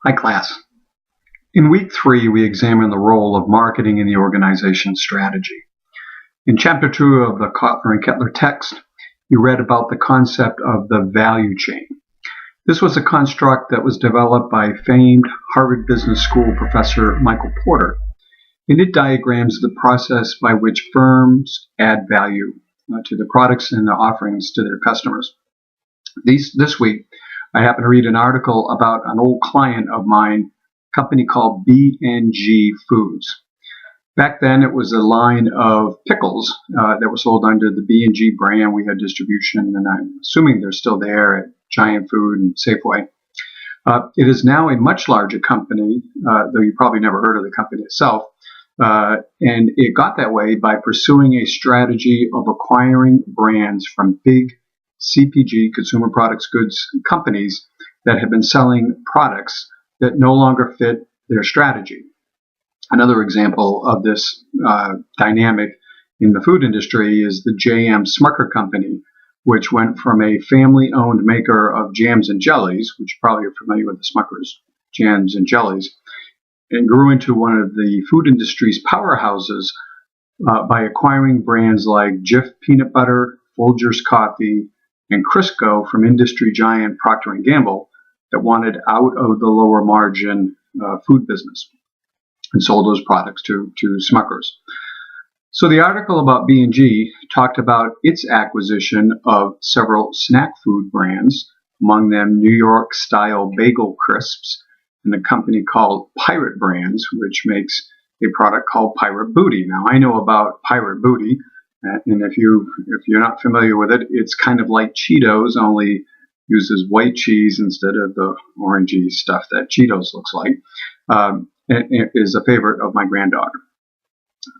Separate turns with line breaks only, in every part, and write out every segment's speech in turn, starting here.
Hi, class. In week 3, we examine the role of marketing in the organization's strategy. In chapter 2 of the Kotler and Kettler text, we read about the concept of the value chain. This was a construct that was developed by famed Harvard Business School professor Michael Porter, and it diagrams the process by which firms add value to the products and the offerings to their customers. This week, I happened to read an article about an old client of mine, a company called B&G Foods. Back then, it was a line of pickles that were sold under the B&G brand. We had distribution, and I'm assuming they're still there at Giant Food and Safeway. It is now a much larger company, though you probably never heard of the company itself. And it got that way by pursuing a strategy of acquiring brands from big CPG, consumer products goods companies that have been selling products that no longer fit their strategy. Another example of this dynamic in the food industry is the J.M. Smucker Company, which went from a family-owned maker of jams and jellies, which you probably are familiar with the Smucker's jams and jellies, and grew into one of the food industry's powerhouses by acquiring brands like Jif Peanut Butter, Folgers Coffee, and Crisco from industry giant Procter & Gamble that wanted out of the lower margin food business and sold those products to Smuckers. So the article about B&G talked about its acquisition of several snack food brands, among them New York style bagel crisps, and a company called Pirate Brands, which makes a product called Pirate Booty. Now I know about Pirate Booty, and if you're not familiar with it, it's kind of like Cheetos, only uses white cheese instead of the orangey stuff that Cheetos looks like. It is a favorite of my granddaughter.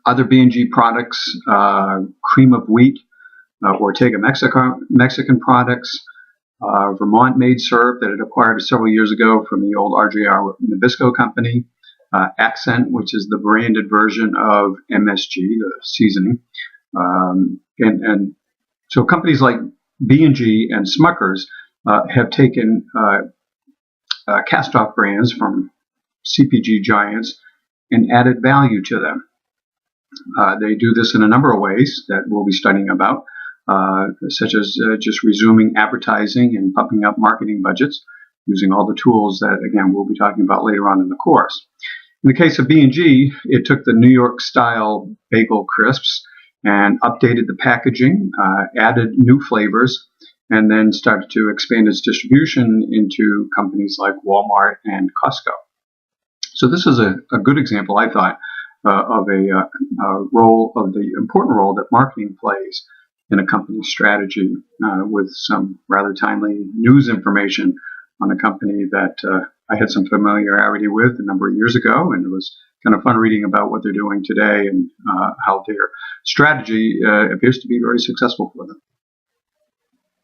Other B&G products, Cream of Wheat, Ortega Mexican products, Vermont made syrup that it acquired several years ago from the old RJR Nabisco company, Accent, which is the branded version of MSG, the seasoning. And so companies like B&G and Smuckers have taken cast-off brands from CPG giants and added value to them. They do this in a number of ways that we'll be studying about, such as just resuming advertising and pumping up marketing budgets using all the tools that, again, we'll be talking about later on in the course. In the case of B&G, it took the New York style bagel crisps and updated the packaging, added new flavors, and then started to expand its distribution into companies like Walmart and Costco. So this is a good example, I thought, of a role, of the important role that marketing plays in a company's strategy, with some rather timely news information on a company that I had some familiarity with a number of years ago, and it was kind of fun reading about what they're doing today and how their strategy appears to be very successful for them.